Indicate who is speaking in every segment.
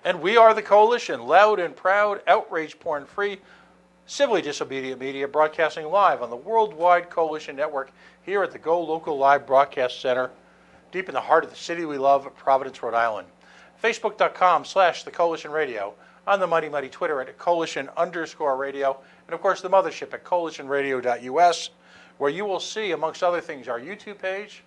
Speaker 1: And we are the Coalition, loud and proud, outrage porn-free, civilly disobedient media, broadcasting live on the Worldwide Coalition Network here at the Go Local Live Broadcast Center, deep in the heart of the city we love, Providence, Rhode Island. Facebook.com/The Coalition Radio, on the Mighty Mighty Twitter at Coalition_radio, and of course the mothership at coalitionradio.us, where you will see, amongst other things, our YouTube page,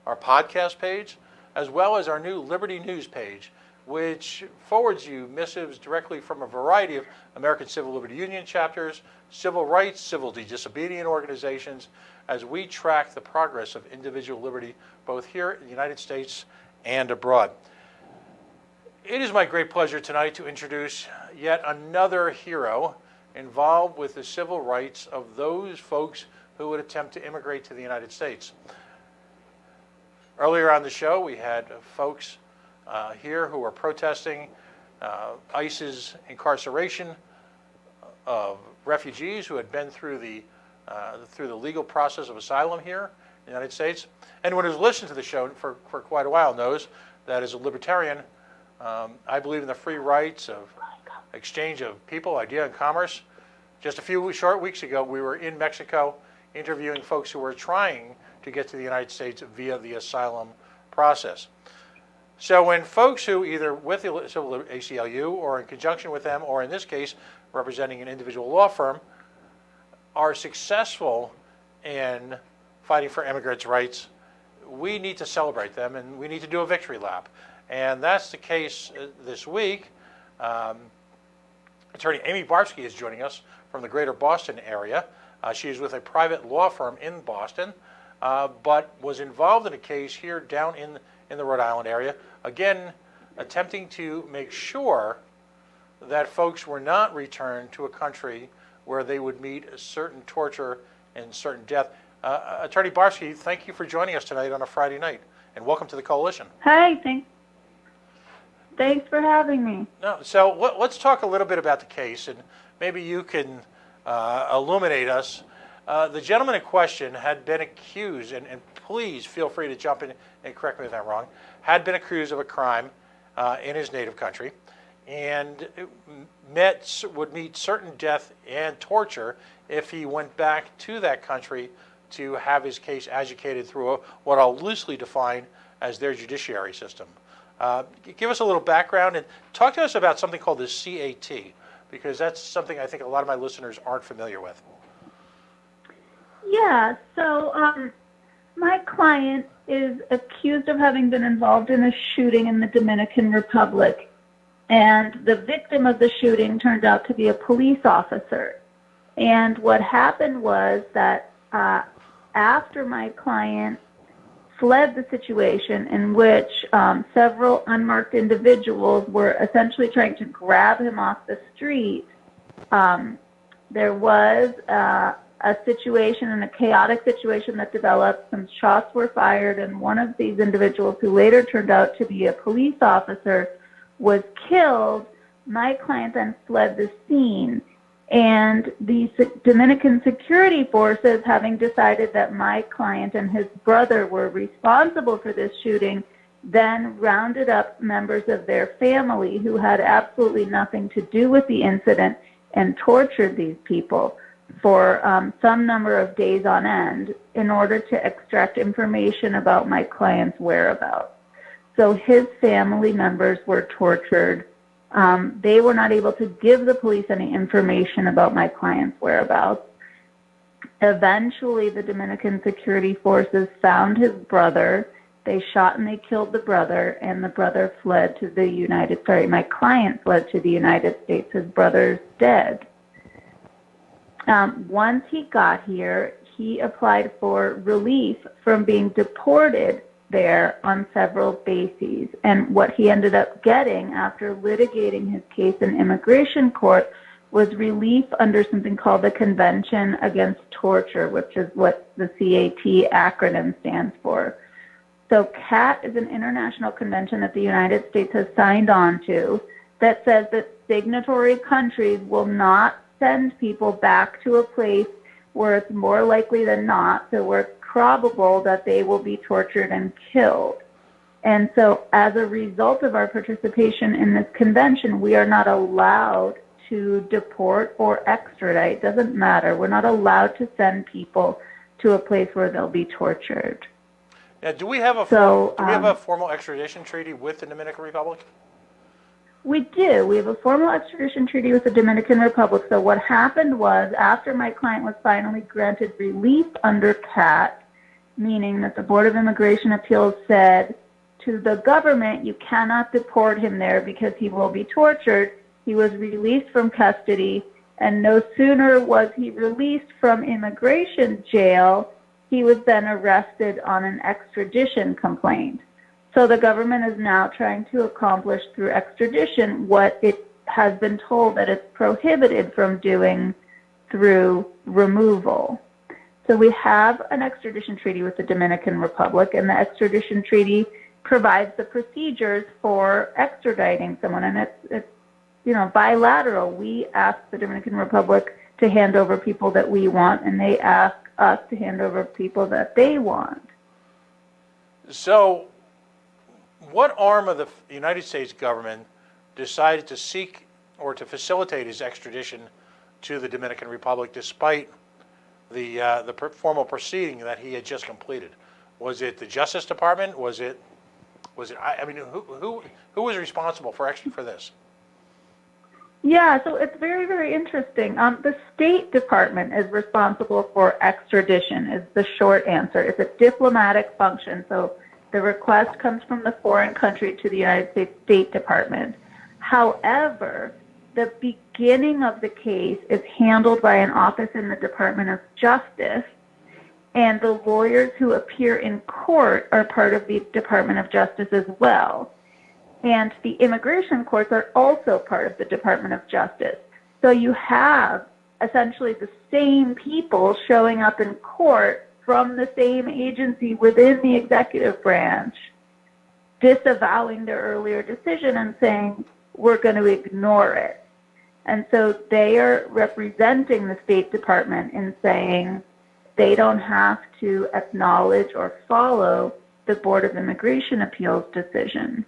Speaker 1: our podcast page, as well as our new Liberty News page, which forwards you missives directly from a variety of American Civil Liberty Union chapters, civil rights, civil disobedient organizations, as we track the progress of individual liberty both here in the United States and abroad. It is my great pleasure tonight to introduce yet another hero involved with the civil rights of those folks who would attempt to immigrate to the United States. Earlier on the show, we had folks here who are protesting ICE's incarceration of refugees who had been through the legal process of asylum here in the United States. Anyone who's listened to the show for quite a while knows that as a libertarian, I believe in the free rights of exchange of people, idea, and commerce. Just a few short weeks ago, we were in Mexico interviewing folks who were trying to get to the United States via the asylum process. So when folks who either with the ACLU or in conjunction with them, or in this case representing an individual law firm, are successful in fighting for immigrants' rights, we need to celebrate them and we need to do a victory lap. And that's the case this week. Attorney Amy Barsky is joining us from the greater Boston area. She is with a private law firm in Boston, but was involved in a case here down in the Rhode Island area, again, attempting to make sure that folks were not returned to a country where they would meet a certain torture and certain death. Attorney Barsky, thank you for joining us tonight on a Friday night, and welcome to the Coalition.
Speaker 2: Hi, thanks for having me.
Speaker 1: No, so let's talk a little bit about the case, and maybe you can illuminate us. The gentleman in question had been accused, and please feel free to jump in and correct me if I'm wrong, had been accused of a crime in his native country, and would meet certain death and torture if he went back to that country to have his case adjudicated through what I'll loosely define as their judiciary system. Give us a little background and talk to us about something called the CAT, because that's something I think a lot of my listeners aren't familiar with.
Speaker 2: Yeah, so my client is accused of having been involved in a shooting in the Dominican Republic, and the victim of the shooting turned out to be a police officer. And what happened was that after my client fled the situation, in which several unmarked individuals were essentially trying to grab him off the street, there was a situation, and a chaotic situation that developed. Some shots were fired, and one of these individuals, who later turned out to be a police officer, was killed. My client then fled the scene, and the Dominican security forces, having decided that my client and his brother were responsible for this shooting, then rounded up members of their family who had absolutely nothing to do with the incident and tortured these people for some number of days on end in order to extract information about my client's whereabouts. So his family members were tortured. They were not able to give the police any information about my client's whereabouts. Eventually, the Dominican security forces found his brother. They shot and they killed the brother, and the brother fled to my client fled to the United States. His brother's dead. Once he got here, he applied for relief from being deported there on several bases. And what he ended up getting after litigating his case in immigration court was relief under something called the Convention Against Torture, which is what the CAT acronym stands for. So CAT is an international convention that the United States has signed on to that says that signatory countries will not send people back to a place where it's more likely than not, so where it's probable that they will be tortured and killed. And so as a result of our participation in this convention, we are not allowed to deport or extradite. It doesn't matter. We're not allowed to send people to a place where they'll be tortured.
Speaker 1: Now, do we have a formal extradition treaty with the Dominican Republic?
Speaker 2: We do. We have a formal extradition treaty with the Dominican Republic. So what happened was, after my client was finally granted relief under CAT, meaning that the Board of Immigration Appeals said to the government, you cannot deport him there because he will be tortured, he was released from custody, and no sooner was he released from immigration jail, he was then arrested on an extradition complaint. So the government is now trying to accomplish through extradition what it has been told that it's prohibited from doing through removal. So we have an extradition treaty with the Dominican Republic, and the extradition treaty provides the procedures for extraditing someone, and it's bilateral. We ask the Dominican Republic to hand over people that we want, and they ask us to hand over people that they want.
Speaker 1: So, what arm of the United States government decided to seek or to facilitate his extradition to the Dominican Republic despite the formal proceeding that he had just completed? Was it the Justice Department? Was it? I mean, who was responsible for this?
Speaker 2: Yeah, so it's very, very interesting. The State Department is responsible for extradition, is the short answer. It's a diplomatic function, so the request comes from the foreign country to the United States State Department. However, the beginning of the case is handled by an office in the Department of Justice, and the lawyers who appear in court are part of the Department of Justice as well. And the immigration courts are also part of the Department of Justice. So you have essentially the same people showing up in court from the same agency within the executive branch, disavowing their earlier decision and saying, we're going to ignore it. And so they are representing the State Department in saying they don't have to acknowledge or follow the Board of Immigration Appeals decision.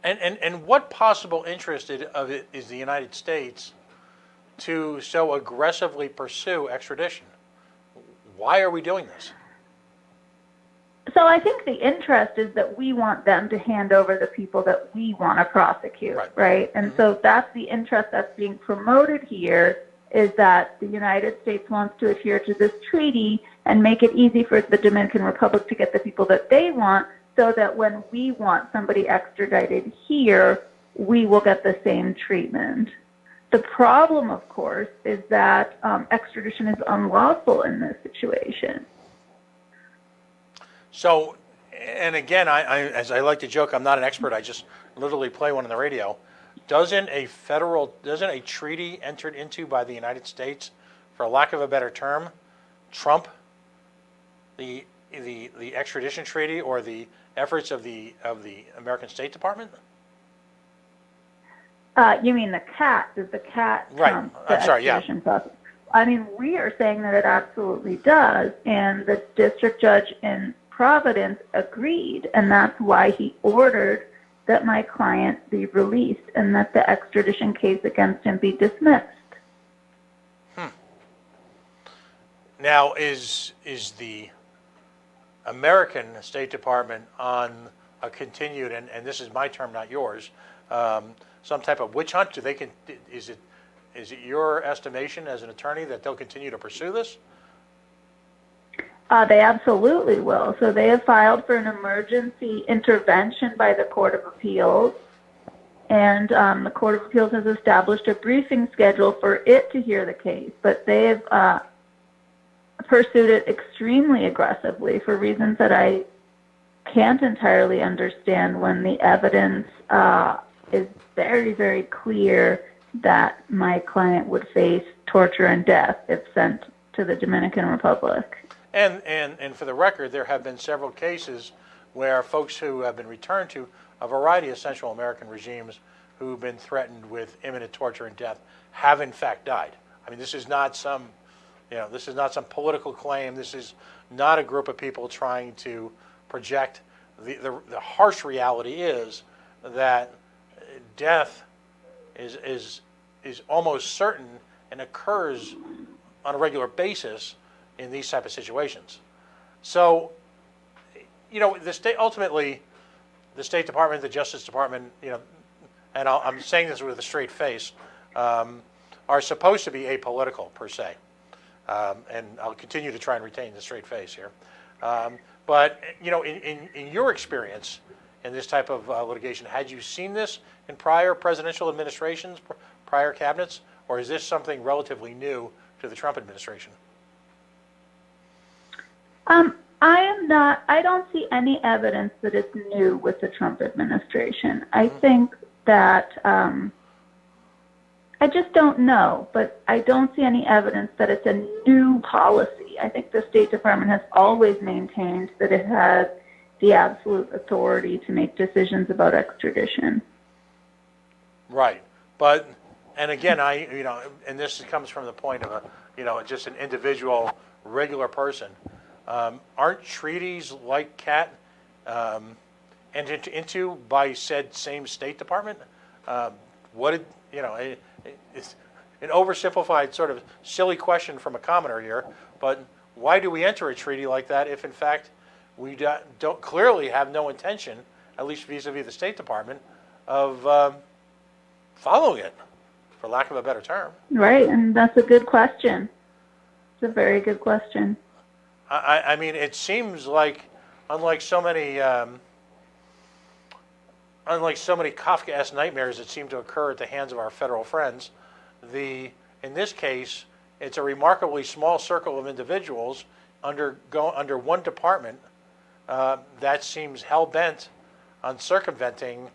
Speaker 1: And what possible interest of it is the United States to so aggressively pursue extradition? Why are we doing this?
Speaker 2: So I think the interest is that we want them to hand over the people that we want to prosecute, right? And so that's the interest that's being promoted here, is that the United States wants to adhere to this treaty and make it easy for the Dominican Republic to get the people that they want, so that when we want somebody extradited here, we will get the same treatment. The problem, of course, is that extradition is unlawful in this situation.
Speaker 1: So, and again, as I like to joke, I'm not an expert. I just literally play one on the radio. Doesn't a treaty entered into by the United States, for lack of a better term, trump the extradition treaty or the efforts of the American State Department?
Speaker 2: You mean the CAT? Does the CAT
Speaker 1: trump the extradition
Speaker 2: process? I mean, we are saying that it absolutely does, and the district judge in Providence agreed, and that's why he ordered that my client be released and that the extradition case against him be dismissed.
Speaker 1: Now, is the American State Department on a continued, and this is my term, not yours, some type of witch hunt? Is it your estimation as an attorney that they'll continue to pursue this?
Speaker 2: They absolutely will. So they have filed for an emergency intervention by the Court of Appeals, and the Court of Appeals has established a briefing schedule for it to hear the case, but they have pursued it extremely aggressively for reasons that I can't entirely understand, when the evidence is very, very clear that my client would face torture and death if sent to the Dominican Republic.
Speaker 1: And for the record, there have been several cases where folks who have been returned to a variety of Central American regimes who've been threatened with imminent torture and death have in fact died. I mean, this is not some political claim. This is not a group of people trying to project the harsh reality is that death is almost certain and occurs on a regular basis in these type of situations. So, the state ultimately, the State Department, the Justice Department, and I'm saying this with a straight face, are supposed to be apolitical per se, and I'll continue to try and retain the straight face here. But in your experience in this type of litigation, had you seen this in prior presidential administrations, prior cabinets, or is this something relatively new to the Trump administration?
Speaker 2: I don't see any evidence that it's new with the Trump administration. I think that, I just don't know, but I don't see any evidence that it's a new policy. I think the State Department has always maintained that it has the absolute authority to make decisions about extradition.
Speaker 1: Right. And again, and this comes from the point of just an individual, regular person. Aren't treaties like CAT entered into by said same State Department? It's an oversimplified sort of silly question from a commoner here, but why do we enter a treaty like that if in fact we don't clearly have no intention, at least vis-a-vis the State Department, of following it, for lack of a better term?
Speaker 2: Right, and that's a good question. It's a very good question.
Speaker 1: I mean, it seems like, unlike so many Kafkaesque nightmares that seem to occur at the hands of our federal friends, in this case, it's a remarkably small circle of individuals under one department that seems hell-bent on circumventing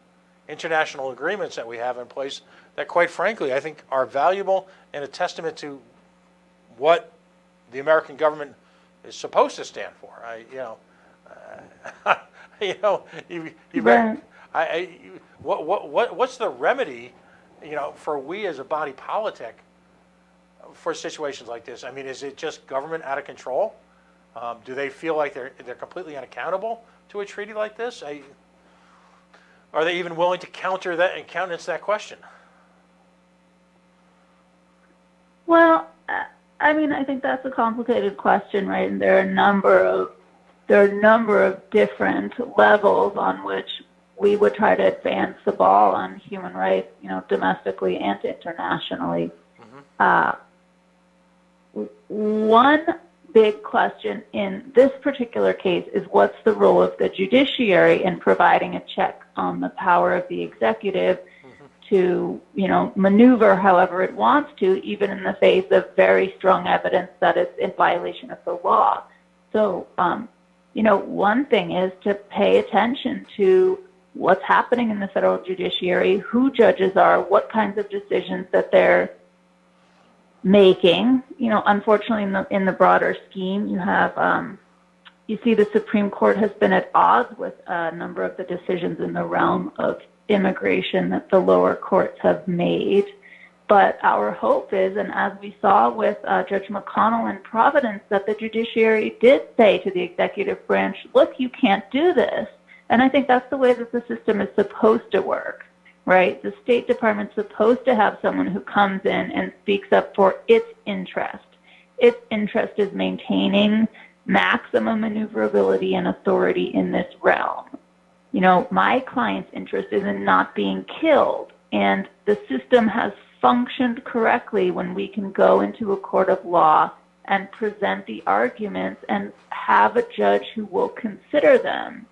Speaker 1: international agreements that we have in place that, quite frankly, I think are valuable and a testament to what the American government is supposed to stand for. What's the remedy, for we as a body politic for situations like this? I mean, is it just government out of control? Do they feel like they're completely unaccountable to a treaty like this? Are they even willing to counter that and countenance that question?
Speaker 2: Well, I mean, I think that's a complicated question, right? And there are a number of different levels on which we would try to advance the ball on human rights, domestically and internationally. One big question in this particular case is what's the role of the judiciary in providing a check on the power of the executive to, maneuver however it wants to, even in the face of very strong evidence that it's in violation of the law. So, one thing is to pay attention to what's happening in the federal judiciary, who judges are, what kinds of decisions that they're making. Unfortunately, in the broader scheme, you have, you see the Supreme Court has been at odds with a number of the decisions in the realm of immigration that the lower courts have made. But our hope is, and as we saw with Judge McConnell in Providence, that the judiciary did say to the executive branch, look, you can't do this. And I think that's the way that the system is supposed to work, right? The State Department's supposed to have someone who comes in and speaks up for its interest. Its interest is maintaining maximum maneuverability and authority in this realm. My client's interest is in not being killed, and the system has functioned correctly when we can go into a court of law and present the arguments and have a judge who will consider them.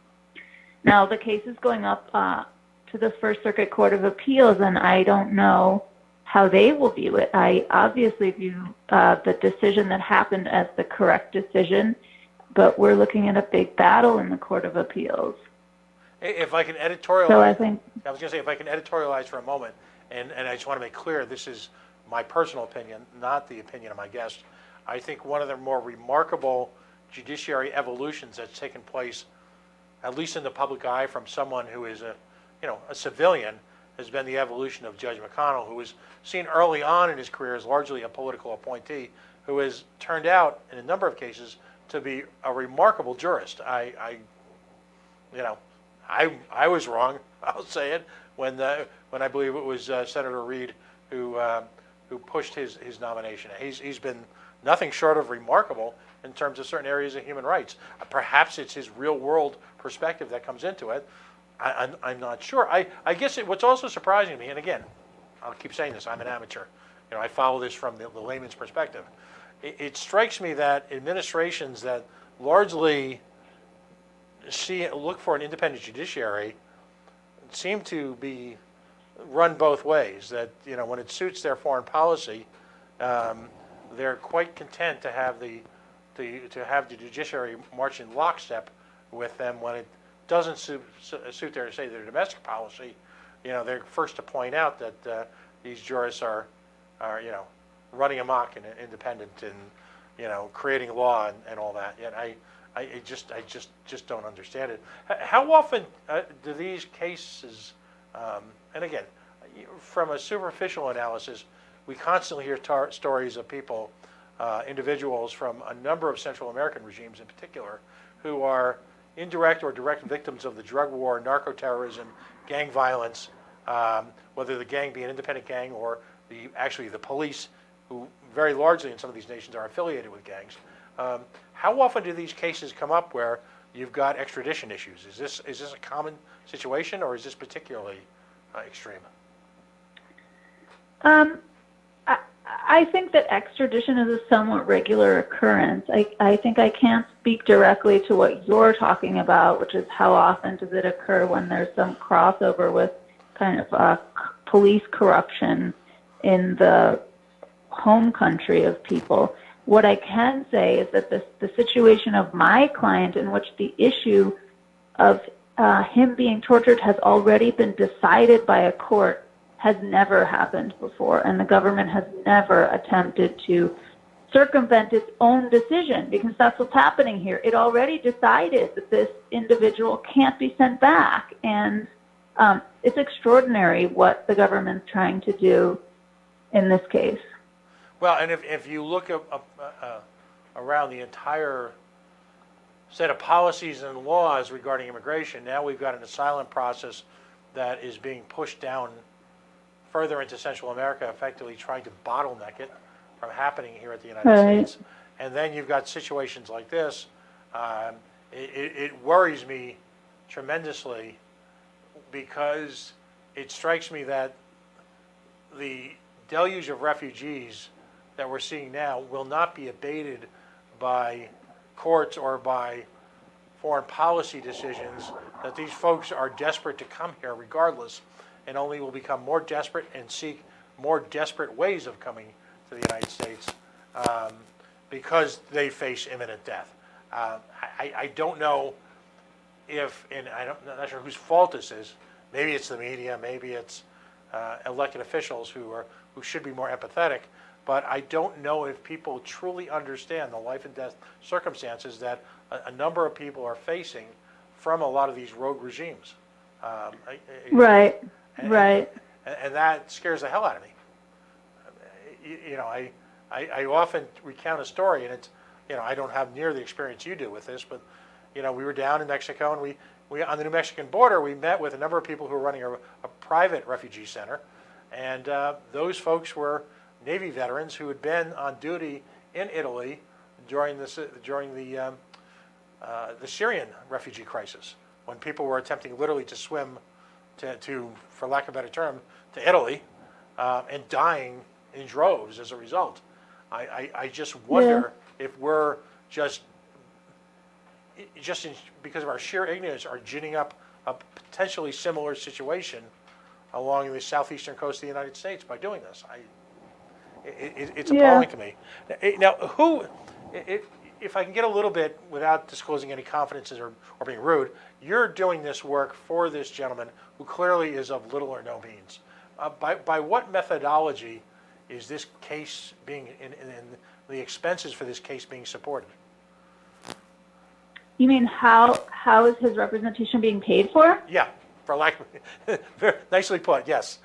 Speaker 2: Now, the case is going up to the First Circuit Court of Appeals, and I don't know how they will view it. I obviously view the decision that happened as the correct decision, but we're looking at a big battle in the Court of Appeals.
Speaker 1: If I can editorialize,
Speaker 2: so
Speaker 1: I was going to say, if I can editorialize for a moment, and I just want to make clear, this is my personal opinion, not the opinion of my guest. I think one of the more remarkable judiciary evolutions that's taken place, at least in the public eye, from someone who is a civilian, has been the evolution of Judge McConnell, who was seen early on in his career as largely a political appointee, who has turned out, in a number of cases, to be a remarkable jurist. you know, I was wrong. I'll say it when I believe it was Senator Reid who pushed his nomination. He's been nothing short of remarkable in terms of certain areas of human rights. Perhaps it's his real world perspective that comes into it. I'm not sure. I guess what's also surprising to me, and again, I'll keep saying this, I'm an amateur. I follow this from the layman's perspective. It strikes me that administrations that largely look for an independent judiciary seem to be run both ways. That when it suits their foreign policy, they're quite content to have the judiciary march in lockstep with them. When it doesn't suit their domestic policy, they're first to point out that these jurists are running amok and independent and creating law and all that. And I just don't understand it. How often do these cases, and again, from a superficial analysis, we constantly hear stories of people, individuals from a number of Central American regimes in particular, who are indirect or direct victims of the drug war, narco-terrorism, gang violence, whether the gang be an independent gang or actually the police, who very largely in some of these nations are affiliated with gangs. How often do these cases come up where you've got extradition issues? Is this a common situation, or is this particularly extreme?
Speaker 2: I think that extradition is a somewhat regular occurrence. I think I can't speak directly to what you're talking about, which is how often does it occur when there's some crossover with kind of police corruption in the home country of people. What I can say is that the situation of my client, in which the issue of him being tortured has already been decided by a court, has never happened before, and the government has never attempted to circumvent its own decision, because that's what's happening here. It already decided that this individual can't be sent back, and it's extraordinary what the government's trying to do in this case.
Speaker 1: Well, and if you look around the entire set of policies and laws regarding immigration, now we've got an asylum process that is being pushed down further into Central America, effectively trying to bottleneck it from happening here at the United States. And then you've got situations like this. It worries me tremendously, because it strikes me that the deluge of refugees that we're seeing now will not be abated by courts or by foreign policy decisions, that these folks are desperate to come here regardless, and only will become more desperate and seek more desperate ways of coming to the United States because they face imminent death. I don't know if, and I'm not sure whose fault this is. Maybe it's the media, maybe it's elected officials who should be more empathetic, but I don't know if people truly understand the life and death circumstances that a number of people are facing from a lot of these rogue regimes.
Speaker 2: Right.
Speaker 1: And that scares the hell out of me. I often recount a story, and it's, I don't have near the experience you do with this, but, we were down in Mexico, and we on the New Mexican border, we met with a number of people who were running a private refugee center, and those folks were Navy veterans who had been on duty in Italy during the Syrian refugee crisis, when people were attempting literally to swim to, for lack of a better term, to Italy, and dying in droves as a result. I just wonder if we're just because of our sheer ignorance, are ginning up a potentially similar situation along the southeastern coast of the United States by doing this. It's appalling to me. Now, if I can get a little bit, without disclosing any confidences or being rude, you're doing this work for this gentleman who clearly is of little or no means. By what methodology is this case being, in the expenses for this case being supported?
Speaker 2: You mean how is his representation being paid for?
Speaker 1: Yeah, for lack of, very nicely put, yes.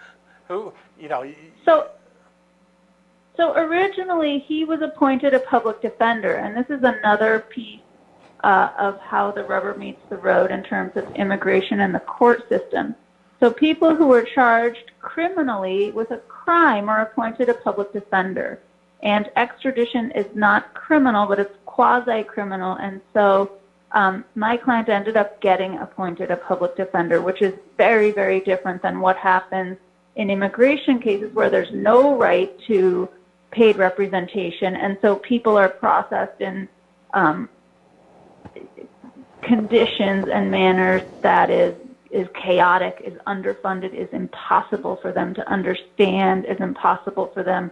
Speaker 1: So
Speaker 2: originally he was appointed a public defender, and this is another piece of how the rubber meets the road in terms of immigration and the court system. So people who were charged criminally with a crime are appointed a public defender. And extradition is not criminal, but it's quasi-criminal. And so my client ended up getting appointed a public defender, which is very, very different than what happens in immigration cases where there's no right to paid representation. And so people are processed in conditions and manners that is chaotic, is underfunded, is impossible for them to understand, is impossible for them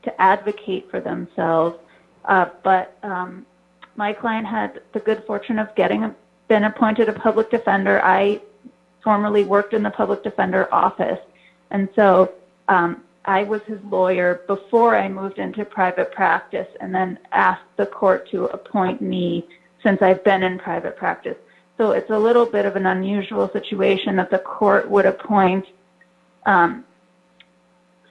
Speaker 2: to advocate for themselves. But my client had the good fortune of been appointed a public defender. I formerly worked in the public defender office, and so I was his lawyer before I moved into private practice, and then asked the court to appoint me since I've been in private practice. So it's a little bit of an unusual situation that the court would appoint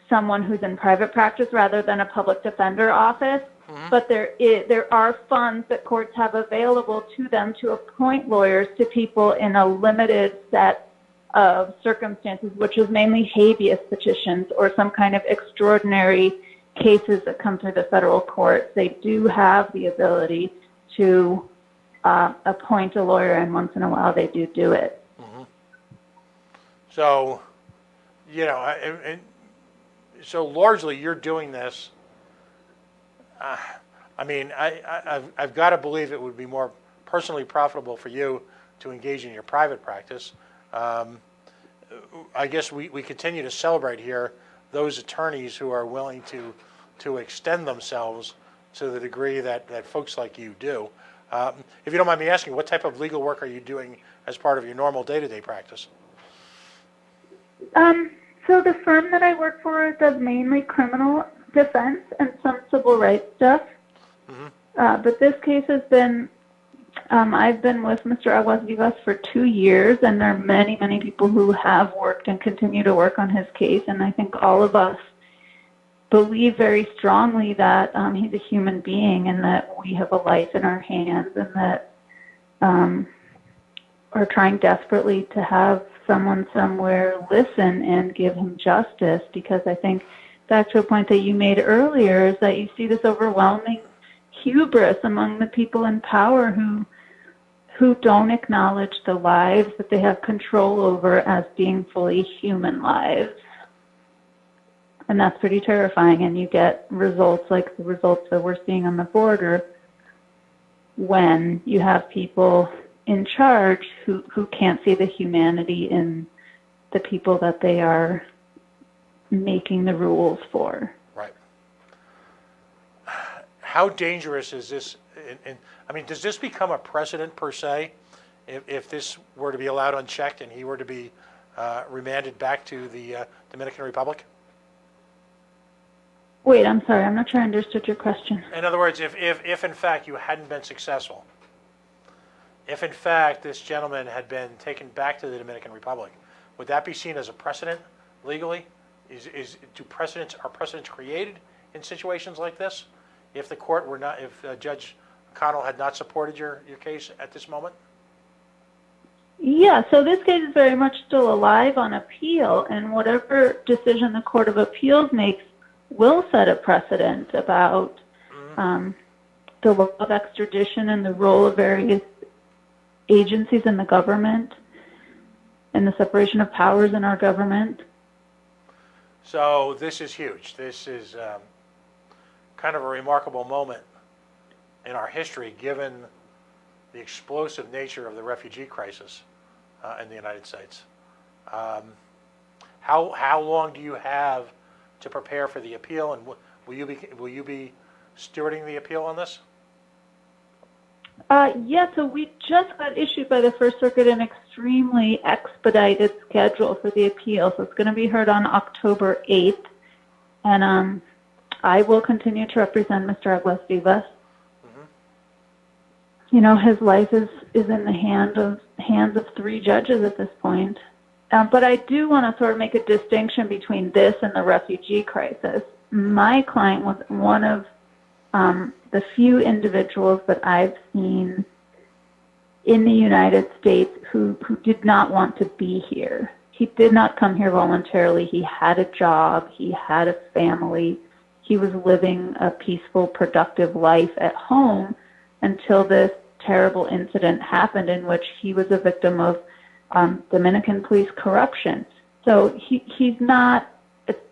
Speaker 2: someone who's in private practice rather than a public defender office. Mm-hmm. But there are funds that courts have available to them to appoint lawyers to people in a limited set of circumstances, which is mainly habeas petitions or some kind of extraordinary cases that come through the federal courts. They do have the ability to appoint a lawyer, and once in a while they do it.
Speaker 1: Mm-hmm. So, and so largely you're doing this. I've got to believe it would be more personally profitable for you to engage in your private practice. I guess we continue to celebrate here those attorneys who are willing to extend themselves to the degree that folks like you do. If you don't mind me asking, what type of legal work are you doing as part of your normal day-to-day practice?
Speaker 2: So the firm that I work for does mainly criminal defense and some civil rights stuff. Mm-hmm. But this case has been, I've been with Mr. Aguas Vivas for 2 years, and there are many, many people who have worked and continue to work on his case, and I think all of us believe very strongly that he's a human being and that we have a life in our hands, and that are trying desperately to have someone somewhere listen and give him justice, because I think back to a point that you made earlier is that you see this overwhelming hubris among the people in power who don't acknowledge the lives that they have control over as being fully human lives. And that's pretty terrifying, and you get results like the results that we're seeing on the border when you have people in charge who can't see the humanity in the people that they are making the rules for.
Speaker 1: Right. How dangerous is this? Does this become a precedent per se if this were to be allowed unchecked and he were to be remanded back to the Dominican Republic?
Speaker 2: Wait, I'm sorry. I'm not sure I understood your question.
Speaker 1: In other words, if in fact you hadn't been successful, if in fact this gentleman had been taken back to the Dominican Republic, would that be seen as a precedent legally? Are precedents created in situations like this? If the court were not, if Judge Connell had not supported your case at this moment?
Speaker 2: Yeah, so this case is very much still alive on appeal, and whatever decision the Court of Appeals makes will set a precedent about the law of extradition and the role of various agencies in the government and the separation of powers in our government.
Speaker 1: So this is huge. This is kind of a remarkable moment in our history, given the explosive nature of the refugee crisis in the United States. How long do you have to prepare for the appeal, and will you be stewarding the appeal on this?
Speaker 2: So we just got issued by the First Circuit an extremely expedited schedule for the appeal. So it's going to be heard on October 8th. And I will continue to represent Mr. Aguas Vivas. Mm-hmm. His life is in the hands of 3 judges at this point. But I do want to sort of make a distinction between this and the refugee crisis. My client was one of the few individuals that I've seen in the United States who did not want to be here. He did not come here voluntarily. He had a job. He had a family. He was living a peaceful, productive life at home until this terrible incident happened in which he was a victim of Dominican police corruption. So he's not,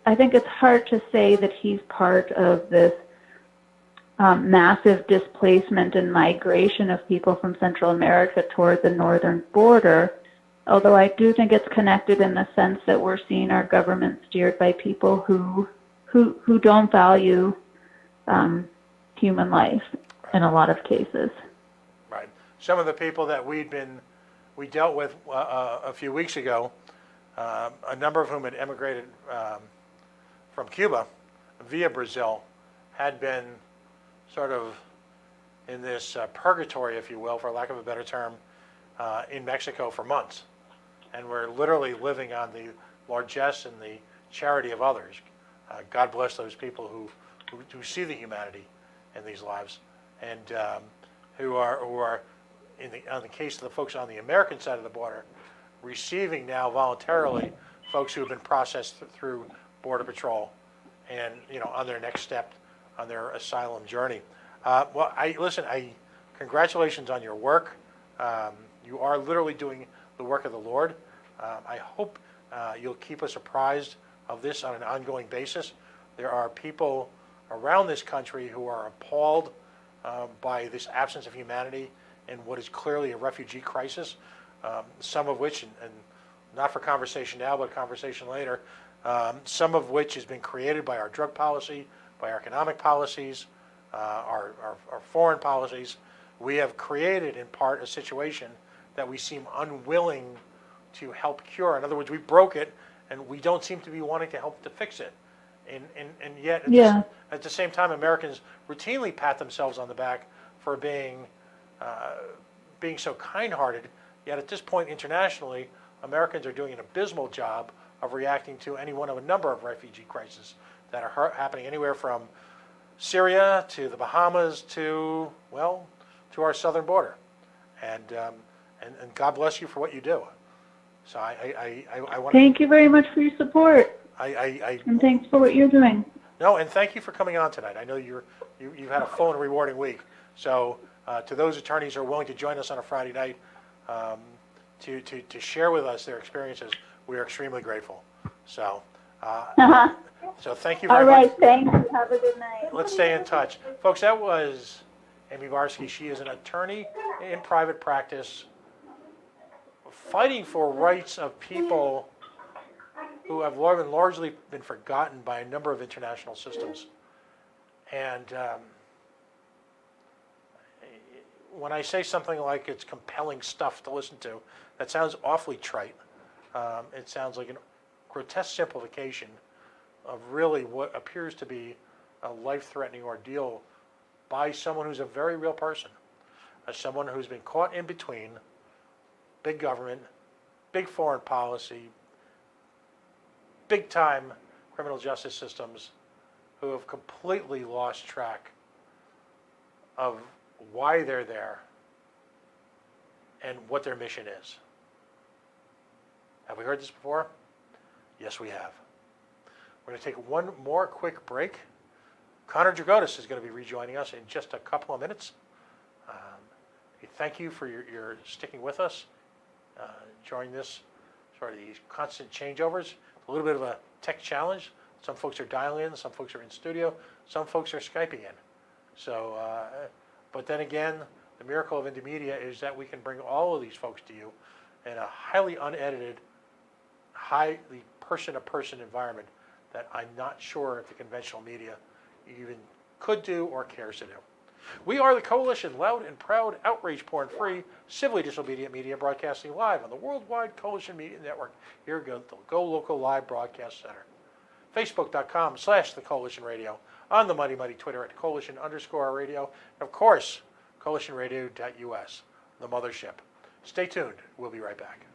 Speaker 2: I think it's hard to say that he's part of this massive displacement and migration of people from Central America toward the northern border, although I do think it's connected in the sense that we're seeing our government steered by people who don't value human life in a lot of cases.
Speaker 1: Right. Some of the people that we dealt with a few weeks ago, a number of whom had emigrated from Cuba via Brazil, had been sort of in this purgatory, if you will, for lack of a better term, in Mexico for months. And we're literally living on the largesse and the charity of others. God bless those people who see the humanity in these lives, and who are on the case of the folks on the American side of the border, receiving now voluntarily folks who have been processed through Border Patrol, and on their next step on their asylum journey. Well, congratulations on your work. You are literally doing the work of the Lord. I hope you'll keep us apprised of this on an ongoing basis. There are people around this country who are appalled by this absence of humanity in what is clearly a refugee crisis, some of which, and not for conversation now, but conversation later, some of which has been created by our drug policy, by our economic policies, our foreign policies. We have created, in part, a situation that we seem unwilling to help cure. In other words, we broke it, and we don't seem to be wanting to help to fix it. And yet, at the same time, Americans routinely pat themselves on the back for being so kind-hearted. Yet at this point, internationally, Americans are doing an abysmal job of reacting to any one of a number of refugee crises that are happening anywhere from Syria to the Bahamas to our southern border. And God bless you for what you do. So I want to
Speaker 2: thank you very much for your support. And thanks for what you're doing.
Speaker 1: No, and thank you for coming on tonight. I know you've had a full and rewarding week. So to those attorneys who are willing to join us on a Friday night to share with us their experiences, we are extremely grateful. So so thank you very much.
Speaker 2: All right, thanks. Have a good night.
Speaker 1: Let's stay in touch. Folks, that was Amy Barsky. She is an attorney in private practice fighting for rights of people who have largely been forgotten by a number of international systems. And when I say something like it's compelling stuff to listen to, that sounds awfully trite. It sounds like a grotesque simplification of really what appears to be a life-threatening ordeal by someone who's a very real person, as someone who's been caught in between big government, big foreign policy, big-time criminal justice systems, who have completely lost track of why they're there and what their mission is. Have we heard this before? Yes, we have. We're going to take one more quick break. Connor Dragotis is going to be rejoining us in just a couple of minutes. Thank you for your sticking with us during this sort of these constant changeovers. A little bit of a tech challenge. Some folks are dialing in, some folks are in studio, some folks are Skyping in. So, but then again, the miracle of Indymedia is that we can bring all of these folks to you in a highly unedited, highly person-to-person environment that I'm not sure if the conventional media even could do or cares to do. We are the Coalition, loud and proud, outrage porn-free, civilly disobedient media broadcasting live on the Worldwide Coalition Media Network here at the Go Local Live Broadcast Center. Facebook.com/The Coalition Radio, on the Mighty Twitter at Coalition_Radio, and of course, CoalitionRadio.us, the mothership. Stay tuned. We'll be right back.